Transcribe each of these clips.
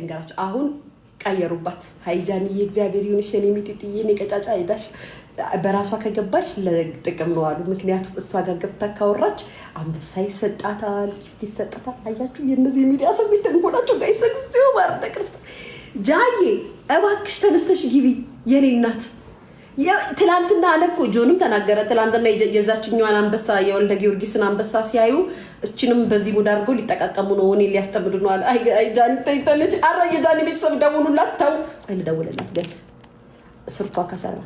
ልንገራችሁ አሁን ቀየሩባት ሃይጃኒ የእግዚአብሔር ይሁንሽ የኔ ሚጥጥዬ ነቀጫጫ አይዳሽ በራሷ ከገባች ለጥቅም ነው አሉ ምክንያቱም እሷ ጋር ገብታ ካወራች አንበሳ ይሰጣታል ጊፍት ይሰጣታል አያችሁ የነዚህ ሚዲያ ሰዎች ተንኮላቸው ጋር ይሰክስው ባርደ ክርስቶስ ጃዬ እባክሽ ተነስተሽ ግቢ የኔ እናት ትላንትና አለኮ ጆንም ተናገረ ትላንትና የዛችኛዋን አንበሳ የወልደ ጊዮርጊስን አንበሳ ሲያዩ እችንም በዚህ ሙድ አድርገው ሊጠቃቀሙ ነው ወኔ ሊያስተምዱ ነው አይ ጃኒ ተይተልሽ አራ የጃኒ ቤተሰብ ደውሉላት ተው አይል ደውለላት ጋይስ ስልኳ ከሰራ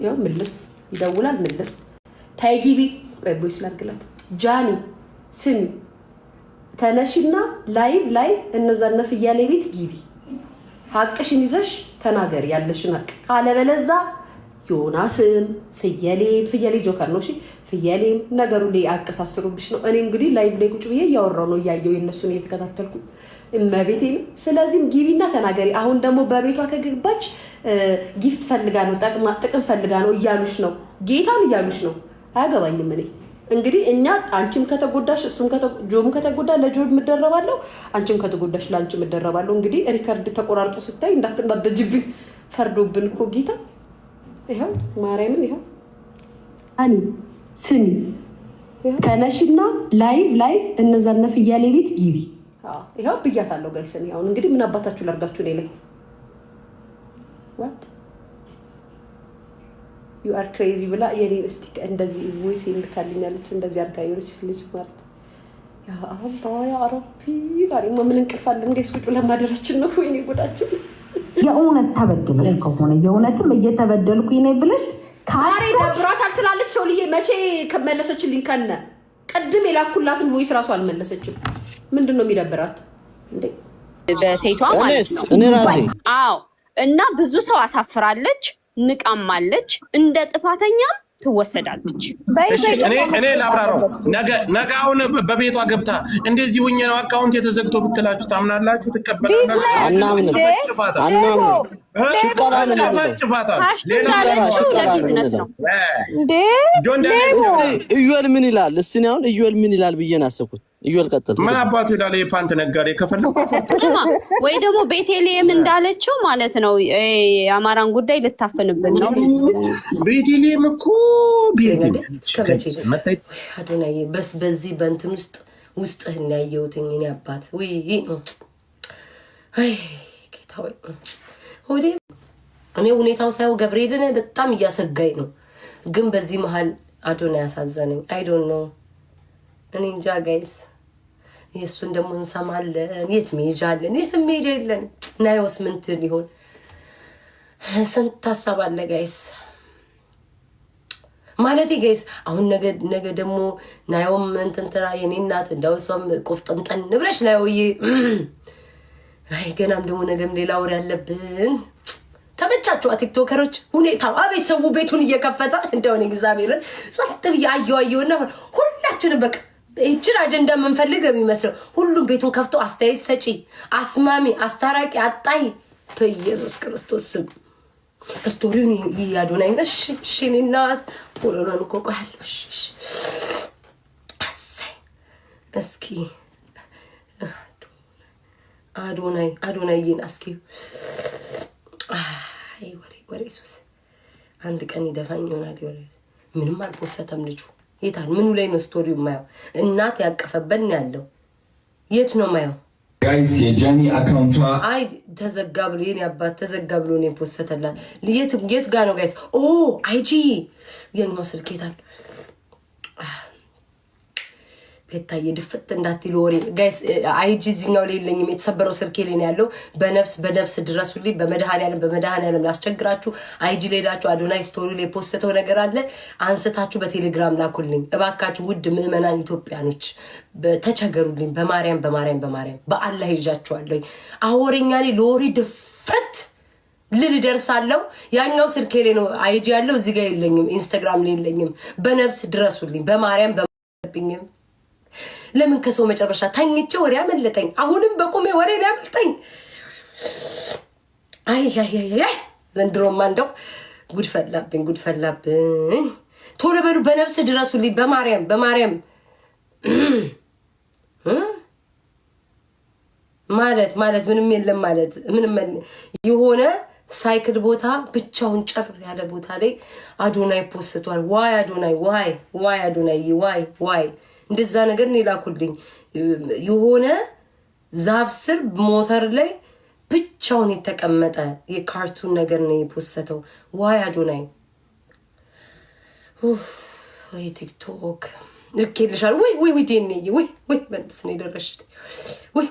ያው ምልስ ይደውላል ምልስ ታይጊቢ በቦይስ ላግላት ጃኒ ስሚ ተነሽና ላይቭ ላይ እነዛነፍ ይያለ ቤት ግቢ ሀቅሽን ይዘሽ ተናገር ያለሽን ሀቅ ካለበለዛ ዮናስም ፍየሌ ጆከር ነው እሺ ፍየሌም ነገሩ ላይ አቀሳስሩብሽ ነው እኔ እንግዲህ ላይቭ ላይ ቁጭ ብዬ ያወራው ነው ያየው የነሱን እየተከታተልኩ እመቤቴን ስለዚህም ግቢና ተናገሪ አሁን ደግሞ በቤቷ ከገባች ጊፍት ፈልጋ ነው ጥቅም ፈልጋ ነው እያሉሽ ነው ጌታን እያሉሽ ነው አያገባኝም እኔ እንግዲህ እኛ አንቺም ከተጎዳሽ እሱም ጆም ከተጎዳ ለጆም ምደረባለው አንቺም ከተጎዳሽ ላንቺ ምደረባለው እንግዲህ ሪከርድ ተቆራርጦ ስታይ እንዳትናደጅብኝ ፈርዶብን እኮ ጌታ ይሄው ማርያምን ይሄው አኒ ስሚ ተነሽና ላይቭ ላይ እነዛነፍ ይያለ ቤት ግቢ ይሄው ብያታለሁ ጋይስ እኔ አሁን እንግዲህ ምን አባታችሁ ላርጋችሁ ላይ what you are crazy ብላ የኔ እስቲክ እንደዚህ ቮይስ ይልካልኛለች እንደዚህ አርጋ ይወርች ልጅ ማለት ያ አሁን ታያ አረፊ ዛሬ ምን እንቅልፋለን ጋይስ ቁጭ ብለን ማደራችን ነው ወይኔ ጉዳችን የእውነት ተበደለሽ ከሆነ የእውነትም እየተበደልኩኝ ነኝ ብለሽ ካሬ ደብሯታል ትላለች ሰውልዬ መቼ ከመለሰችልኝ ከነ ቀድም የላኩላትን ቮይስ ራሱ አልመለሰችም ምንድነው የሚደብራት እንዴ በሴቷ ማለት ነው እኔ ራሴ አዎ እና ብዙ ሰው አሳፍራለች ንቃማለች እንደ ጥፋተኛም ትወሰዳለች እኔ ላብራራው ነጋውን በቤቷ ገብታ እንደዚህ ሆኜ ነው አካውንት የተዘግቶ ብትላችሁ ታምናላችሁ ትቀበላላችሁ አናምን ኢዩኤል ምን ይላል እስቲ አሁን ኢዩኤል ምን ይላል ብዬ ነው ያሰብኩት ኢዩኤል ቀጥል ምን አባቱ ይላል የፓንት ነጋዴ ከፈለኩ ወይ ደግሞ ቤቴሌም እንዳለችው ማለት ነው የአማራን ጉዳይ ልታፈንብን ነው ቤቴሌም እኮ አዶናዬ በዚህ በእንትን ውስጥህን ያየሁትኝ እኔ አባት ወይ አይ ጌታ ወይ ሆዴ እኔ ሁኔታው ሳይው ገብርኤልን በጣም እያሰጋኝ ነው ግን በዚህ መሃል አዶናይ ያሳዘነኝ አይ ዶንት ኖ እኔ እንጃ ጋይስ የሱን ደሞ እንሰማለን የት መሄጃለን የት መሄጃለን ናይውስ ምንት ሊሆን ስንት ታሰባለ ጋይስ ማለቴ ጋይስ አሁን ነገ ደሞ ናይውም እንትን ተራ የኔ እናት እንዳውሰም ቆፍጠንጠን ንብረሽ ናይውዬ አይ ገናም ደሞ ነገም ሌላ ወር ያለብን ተመቻችሁ ቲክቶከሮች ሁኔታ አቤት ሰው ቤቱን እየከፈተ እንደሆነ እግዚአብሔር ጸጥ ያያየውና ሁላችንም በቃ እቺን አጀንዳ መንፈልግ ነው የሚመስለው ሁሉም ቤቱን ከፍቶ አስተያየት ሰጪ አስማሚ አስታራቂ አጣይ በኢየሱስ ክርስቶስ ስም ስቶሪውን ያዶናይ ነሽ ሽኒናት ወለነን ኮቋልሽ አሰይ እስኪ አዶናይን እስኪ አይ ወሬ ሱስ አንድ ቀን ይደፋኝ ይሆናል ወሬ ምንም አልፖሰተም ልጁ የታል ምኑ ላይ ነው ስቶሪው ማየው እናት ያቀፈበን ያለው የት ነው ማየው ጋይስ የጃኒ አካውንቷ አይ ተዘጋብሎ የኔ አባት ተዘጋብሎ ነው ፖስተተላ የት ጋር ነው ጋይስ ኦ አይጂ የኛው ስልክ የታል ቤታዬ ድፍት እንዳትሉ ወሬ ጋይስ አይጂ ዚኛው ላይ የለኝም የተሰበረው ስልኬ ላይ ነው ያለው በነፍስ ድረሱልኝ በመድኃኒዓለም ላስቸግራችሁ አይጂ ላይ ሄዳችሁ አዶናይ ስቶሪ ላይ ፖስተው ነገር አለ አንስታችሁ በቴሌግራም ላኩልኝ እባካችሁ ውድ ምዕመናን ኢትዮጵያኖች ተቸገሩልኝ በማርያም በአላህ ይጃችኋለሁ አወሬኛ ላይ ሎሪ ድፍት ልል ደርሳለሁ ያኛው ስልኬ ላይ ነው አይጂ ያለው እዚህ ጋር የለኝም ኢንስታግራም ላይ የለኝም በነፍስ ድረሱልኝ በማርያም በመብኝም ለምን ከሰው መጨረሻ ታኝቼ ወሬ አመለጠኝ አሁንም በቆሜ ወሬ ሊያመልጠኝ አይ ዘንድሮማ እንደው ጉድ ፈላብኝ ቶሎ በሉ በነፍስ ድረሱልኝ በማርያም ማለት ምንም የለም ማለት ምንም የሆነ ሳይክል ቦታ ብቻውን ጨር ያለ ቦታ ላይ አዶናይ ፖስቷል። ዋይ አዶናይ ዋይ አዶናይ ዋይ እንደዛ ነገር ነው ላኩልኝ። የሆነ ዛፍ ስር ሞተር ላይ ብቻውን የተቀመጠ የካርቱን ነገር ነው የፖስተው። ዋይ አዶናይ ወይ ቲክቶክ ልኬልሻል። ወይ ዲኔ ወይ በልስ ነው ደረሽ። ወይ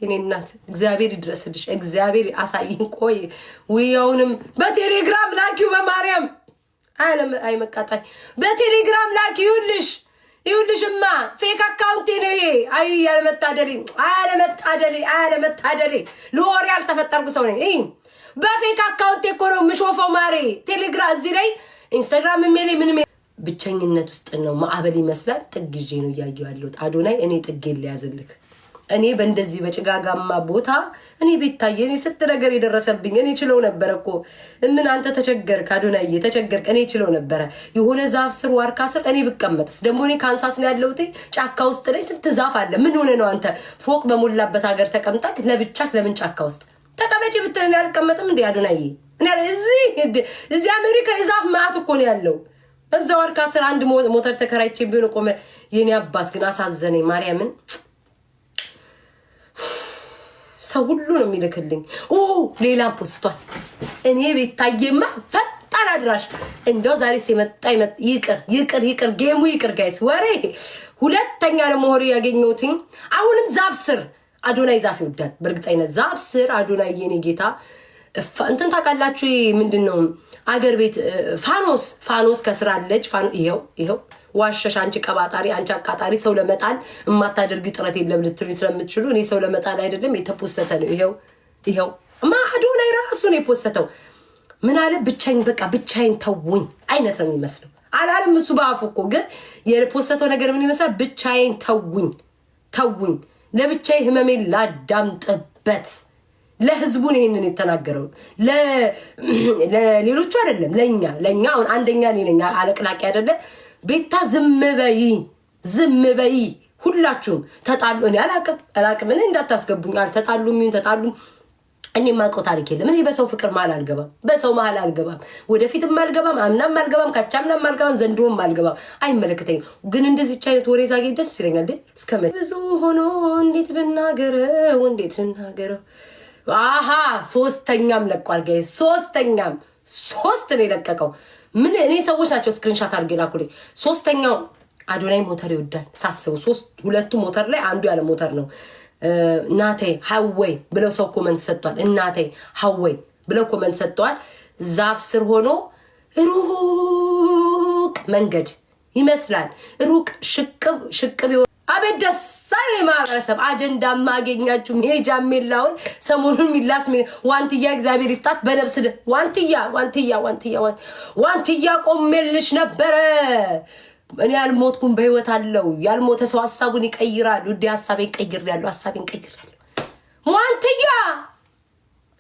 የኔ እናት እግዚአብሔር ይድረስልሽ። እግዚአብሔር አሳይን። ቆይ ወያውንም በቴሌግራም ላኪው በማርያም ዓለም አይመቃጣኝ በቴሌግራም ይኸውልሽማ ፌክ አካውንቴ ነው ይሄ። ያለመታደሌ ለወሬ ያልተፈጠርኩ ሰው ነኝ። በፌክ አካውንቴ እኮ ነው የምሾፈው ማሬ። ቴሌግራም እዚህ ላይ ኢንስታግራም ሜሌ ምንም ብቸኝነት ውስጥ ነው ማዕበል ይመስላል። ጥግ ይዤ ነው እያየሁ ያለሁት። አዶናይ እኔ ጥግ ሊያዝልክ እኔ በእንደዚህ በጭጋጋማ ቦታ እኔ ቤታዬ እኔ ስት ነገር የደረሰብኝ እኔ ችለው ነበር እኮ ምን አንተ ተቸገርክ አዶናዬ ተቸገርክ። እኔ ችለው ነበረ የሆነ ዛፍ ስር ዋርካ ስር እኔ ብቀመጥስ ደግሞ እኔ ካንሳስ ነው ያለሁት ጫካ ውስጥ ላይ ስንት ዛፍ አለ። ምን ሆነ ነው አንተ ፎቅ በሞላበት ሀገር ተቀምጣክ ለብቻክ ለምን ጫካ ውስጥ ተቀመጪ ብትል እኔ አልቀመጥም እንዴ አዶናዬ? እኔ እዚህ አሜሪካ የዛፍ ማዕት እኮ ነው ያለው። እዛው ዋርካ ስር አንድ ሞተር ተከራይቼ ቢሆን ቆመ። የኔ አባት ግን አሳዘነኝ ማርያምን። ሰው ሁሉ ነው የሚልክልኝ። ሌላ ፖስቷል። እኔ ቤታዬማ ፈጣን አድራሽ እንደው ዛሬ ሲመጣ ይቅር ጌሙ ይቅር ጋይስ ወሬ ሁለተኛ ለመሆር ያገኘሁት አሁንም ዛፍ ስር አዶናይ ዛፍ ይወዳል በእርግጠኝነት ዛፍ ስር አዶናይ የኔ ጌታ እንትን ታውቃላችሁ ምንድነው አገር ቤት ፋኖስ ከስራለች ይሄው ዋሸሽ አንቺ ቀባጣሪ አንቺ አቃጣሪ ሰው ለመጣል የማታደርጊ ጥረት የለም ልትሪ ስለምትችሉ እኔ ሰው ለመጣል አይደለም የተፖሰተ ነው። ይሄው አዶናይ ራሱ ነው የፖሰተው። ምን አለ ብቻዬን ተውኝ አይነት ነው የሚመስለው አላለም እሱ በአፉ እኮ ግን የፖሰተው ነገር ምን ይመስላል? ብቻዬን ተውኝ ለብቻዬ ህመሜን ላዳምጥበት ለህዝቡ ነው ይሄንን የተናገረው። ለሌሎቹ አይደለም ለኛ አሁን አንደኛ ነኝ አለቅላቂ አይደለ ቤታ ዝም በይ ሁላችሁም ተጣሉ። እኔ አላቅም እኔ እንዳታስገቡኝ አልተጣሉም ተጣሉ እኔ ማውቀው ታሪክ የለም። እኔ በሰው ፍቅር መሀል አልገባም ወደፊትም አልገባም አምናም አልገባም ካቻምናም አልገባም ዘንድሮም አልገባም አይመለከተኝም። ግን እንደዚህ አይነት ወሬ ዛጌ ደስ ይለኛል። እስከመ ብዙ ሆኖ እንዴት ልናገረው ሶስተኛም ለቋል ጋይ ሶስት ነው የለቀቀው። ምን እኔ ሰዎች ናቸው ስክሪንሻት አድርጌ ላኩልኝ። ሶስተኛው አዶናይ ሞተር ይወዳል ሳስቡ ሁለቱ ሞተር ላይ አንዱ ያለ ሞተር ነው። እናቴ ሀወይ ብለው ሰው ኮመንት ሰጥቷል። እናቴ ሀወይ ብለው ኮመንት ሰጥቷል። ዛፍ ስር ሆኖ ሩቅ መንገድ ይመስላል ሩቅ ሽቅብ አቤት ደስ አለ ማህበረሰብ አጀንዳ ማገኛችሁ ሜጃም የላውን ሰሞኑን ሚላስ ዋንትያ እግዚአብሔር ይስጣት በነፍስ ዋንትያ ቆሜልሽ ነበረ። እኔ ያልሞትኩም በህይወት አለው። ያልሞተ ሰው ሐሳቡን ይቀይራል። ውዴ ሐሳቤን ቀይሬያለሁ። ዋንትያ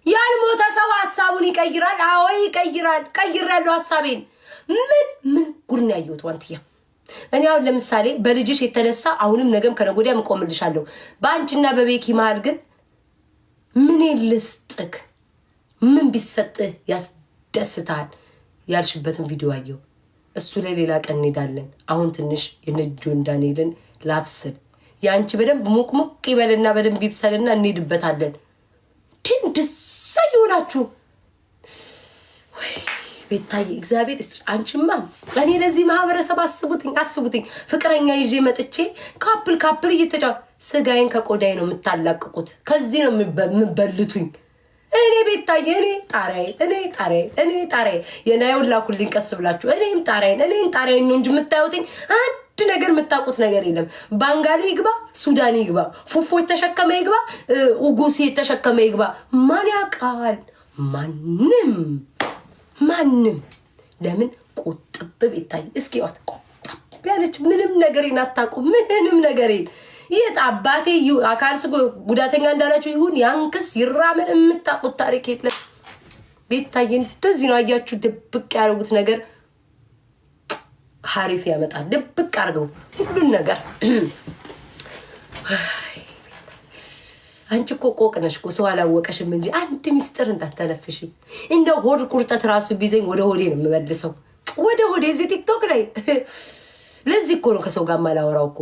ያልሞተ ሰው ሐሳቡን ይቀይራል። አዎ ይቀይራል። ቀይሬያለሁ ሐሳቤን። ምን ጉድ ነው ያየሁት ዋንትያ። እኔ አሁን ለምሳሌ በልጅሽ የተነሳ አሁንም ነገም ከነጎዲያ እቆምልሻለሁ። በአንቺና በቤኪ መሃል ግን ምን ልስጥክ? ምን ቢሰጥህ ያስደስታል? ያልሽበትን ቪዲዮ አየሁ። እሱ ላይ ሌላ ቀን እንሄዳለን። አሁን ትንሽ የነጆን ዳንኤልን ላብስል። ያንቺ በደንብ ሙቅሙቅ ይበልና በደንብ ይብሰልና እንሄድበታለን። ትንድሳ ይሆናችሁ ወይ ቤታዬ እግዚአብሔር አንቺማ እኔ ለዚህ ማህበረሰብ አስቡትኝ ፍቅረኛ ይዤ መጥቼ ካፕል እየተጫወ ስጋዬን ከቆዳዬ ነው የምታላቅቁት። ከዚህ ነው የምበልቱኝ። እኔ ቤታዬ እኔ ጣሪያዬ የናየውን ላኩልኝ ቀስ ብላችሁ። እኔም ጣሪያዬን ነው እንጂ የምታዩትኝ አንድ ነገር የምታውቁት ነገር የለም። ባንጋሊ ይግባ ሱዳኒ ይግባ ፉፉ የተሸከመ ይግባ ኡጉሲ የተሸከመ ይግባ ማን ያውቃል? ማንም ለምን ቁጥብ ቤታይ እስኪ ዋት ቁጥብ ያለች ምንም ነገር ይናታቁ ምንም ነገር የት አባቴ አካልስ ጉዳተኛ እንዳላችሁ ይሁን ያንክስ ይራመን የምታውቁት ታሪክ የለም። ቤታይ እንደዚህ ነው አያችሁ። ድብቅ ያደረጉት ነገር ሀሪፍ ያመጣል። ድብቅ አድርገው ሁሉን ነገር አንቺ እኮ ቆቅ ነሽ እኮ ሰው አላወቀሽም እንጂ አንድ ሚስጥር እንዳታነፍሺ። እንደው ሆድ ቁርጠት ራሱ ቢዘኝ ወደ ሆዴ ነው የምመልሰው፣ ወደ ሆዴ እዚህ ቲክቶክ ላይ። ለዚህ እኮ ነው ከሰው ጋር ማላወራው እኮ።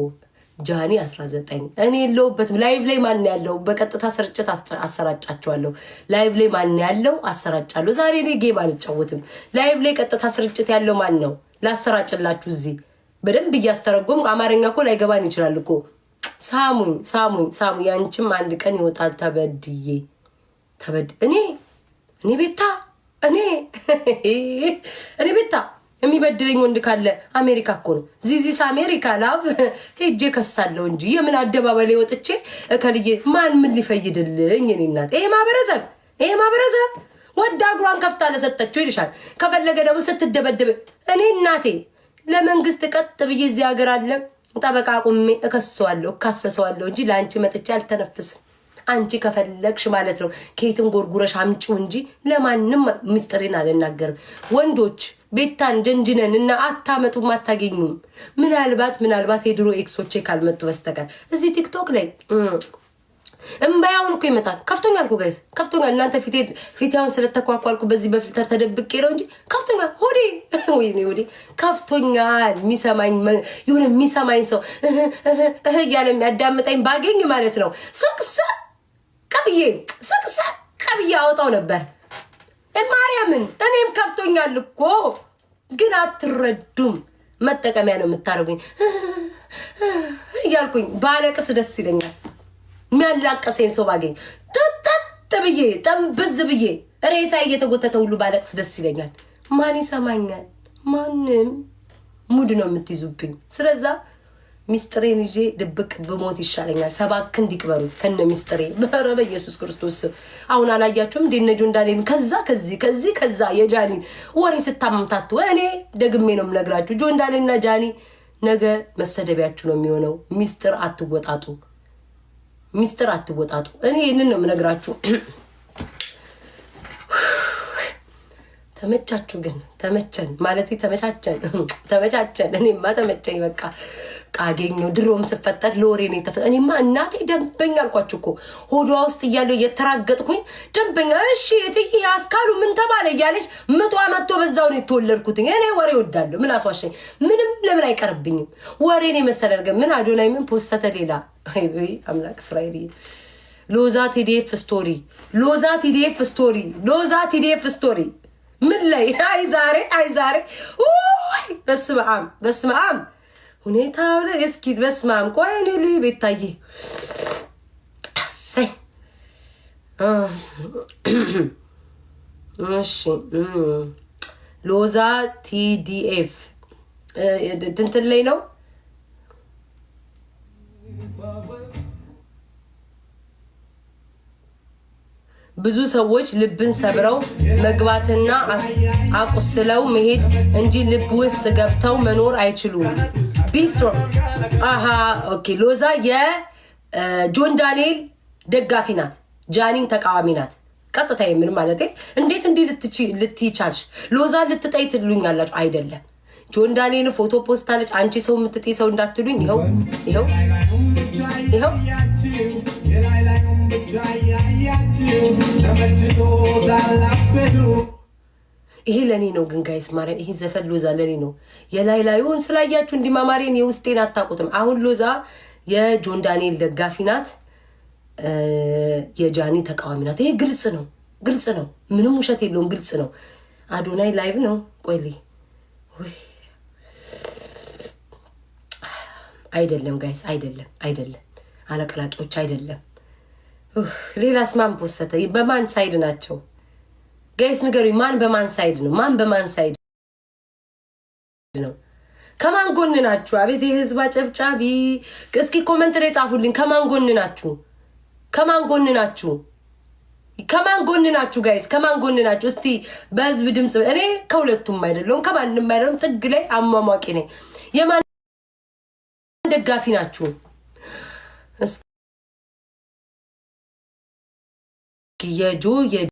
ጃኒ 19 እኔ የለሁበትም። ላይቭ ላይ ማን ያለው? በቀጥታ ስርጭት አሰራጫቸዋለሁ። ላይቭ ላይ ማን ያለው? አሰራጫለሁ። ዛሬ እኔ ጌም አልጫወትም። ላይቭ ላይ ቀጥታ ስርጭት ያለው ማን ነው? ላሰራጭላችሁ እዚህ በደንብ እያስተረጎም። አማርኛ እኮ ላይገባን ይችላል እኮ። ሳሙኝ ሳሙኝ ሳሙኝ። ያንቺም አንድ ቀን ይወጣል። ተበድዬ እኔ ቤታ እኔ ቤታ የሚበድለኝ ወንድ ካለ አሜሪካ እኮ ነው። ዚዚስ አሜሪካ ላቭ ሄጄ ከሳለው እንጂ የምን አደባባይ ላይ ወጥቼ ከልዬ ማን ምን ሊፈይድልኝ? እኔ እናት ይሄ ማህበረሰብ ወዳ እግሯን ከፍታ ለሰጠችው ይልሻል። ከፈለገ ደግሞ ስትደበደብ እኔ እናቴ ለመንግስት ቀጥ ብዬ እዚህ ሀገር አለ ጠበቃ ቁሜ እካሰሰዋለሁ እንጂ ለአንቺ መጥቼ አልተነፍስም። አንቺ ከፈለግሽ ማለት ነው ከየትም ጎርጉረሽ አምጪው እንጂ ለማንም ሚስጥሬን አልናገርም። ወንዶች ቤታን ጀንጅነን እና አታመጡም፣ አታገኙም። ምናልባት የድሮ ኤክሶቼ ካልመጡ በስተቀር እዚህ ቲክቶክ ላይ እምባያውን እኮ ይመጣል። ከፍቶኛል እኮ ጋይስ ከፍቶኛል። እናንተ ፊቴውን ስለተኳኳልኩ በዚህ በፊልተር ተደብቄ ነው እንጂ ከፍቶኛል። ወይኔ ሆዴ ከፍቶኛል። የሚሰማኝ ሰው እያለ የሚያዳምጠኝ ባገኝ ማለት ነው ሰቅሰቅ ብዬ አወጣው ነበር ማርያምን። እኔም ከፍቶኛል እኮ ግን አትረዱም። መጠቀሚያ ነው የምታደርጉኝ እያልኩኝ ባለቅስ ደስ ይለኛል። የሚያላቀሰኝ ሰው ባገኝ ተጠጥ ብዬ ጠንብዝ ብዬ ሬሳ እየተጎተተ ሁሉ ባለቅስ ደስ ይለኛል። ማን ይሰማኛል? ማንም። ሙድ ነው የምትይዙብኝ። ስለዛ ሚስጥሬን ይዤ ድብቅ ብሞት ይሻለኛል። 7 ክንድ ይቅበሩ ከነ ሚስጥሬ በረበ ኢየሱስ ክርስቶስ። አሁን አላያችሁም? እንደነጆ እንዳለኝ ከዛ የጃኒን ወሬ ስታምታቱ እኔ ደግሜ ነው የምነግራችሁ። ጆ እንዳለና ጃኒ ነገ መሰደቢያችሁ ነው የሚሆነው። ሚስጥር አትወጣጡ። እኔ ይሄንን ነው የምነግራችሁ። ተመቻችሁ ግን ተመቸን ማለት ተመቻቸን። እኔማ ተመቸኝ በቃ ቃገኘው። ድሮም ስፈጠር ለወሬ ነው የተፈጠረ። እኔማ እናቴ ደንበኛ አልኳችሁ እኮ ሆዷ ውስጥ እያለሁ እየተራገጥኩኝ ደንበኛ። እሺ እትዬ አስካሉ ምን ተባለ እያለች ምጧ መጥቶ በዛው ነው የተወለድኩት። እኔ ወሬ ወዳለሁ። ምን አስዋሸኝ? ምንም ለምን አይቀርብኝም? ወሬን የመሰለ ነገር ምን አዶናይ ምን ፖስተተ ሌላ አይ አምላክ እስራኤል ሎዛ ቲዲኤፍ ስቶሪ ምን ላይ አይ ዛሬ በስመ አብ ሁኔታው ላይ እስኪ በስመ አብ ቆይ እኔ ቤታዬ አሰይ እሺ ሎዛ ቲዲኤፍ እንትን ላይ ነው። ብዙ ሰዎች ልብን ሰብረው መግባትና አቁስለው መሄድ እንጂ ልብ ውስጥ ገብተው መኖር አይችሉም። ቢስትሮ ኦኬ። ሎዛ የጆን ዳንኤል ደጋፊ ናት፣ ጃኒን ተቃዋሚ ናት። ቀጥታ የምን ማለት እንዴት እንዲህ ልትይቻልሽ? ሎዛ ልትጠይ ትሉኛላችሁ አይደለም። ጆን ዳንኤል ፎቶ ፖስት አለች። አንቺ ሰው የምትጠይ ሰው እንዳትሉኝ። ይኸው ይሄ ለኔ ነው ግን ጋይስ ማርያም፣ ይሄ ዘፈን ሎዛ ለኔ ነው። የላይላዩን ስላያችሁ እንዲማማሪን የውስጤን አታውቁትም። አሁን ሎዛ የጆን ዳንኤል ደጋፊ ናት፣ የጃኒ ተቃዋሚ ናት። ይሄ ግልጽ ነው፣ ምንም ውሸት የለውም፣ ግልጽ ነው። አዶናይ ላይቭ ነው። ቆይልኝ ወይ አይደለም ጋይስ፣ አይደለም አለቅላቂዎች አይደለም። ሌላስ ማን ፖሰተ? በማን ሳይድ ናቸው ጋይስ ንገሩኝ። ማን በማን ሳይድ ነው? ከማን ጎን ናችሁ? አቤት የህዝብ አጨብጫቢ። እስኪ ኮመንት ላይ ጻፉልኝ። ከማን ጎን ናችሁ ጋይስ? ከማን ጎን ናችሁ? እስቲ በህዝብ ድምጽ። እኔ ከሁለቱም አይደለም ከማንም አይደለም። ጥግ ላይ አሟሟቂ ነኝ። የማን ደጋፊ ናችሁ? የጆ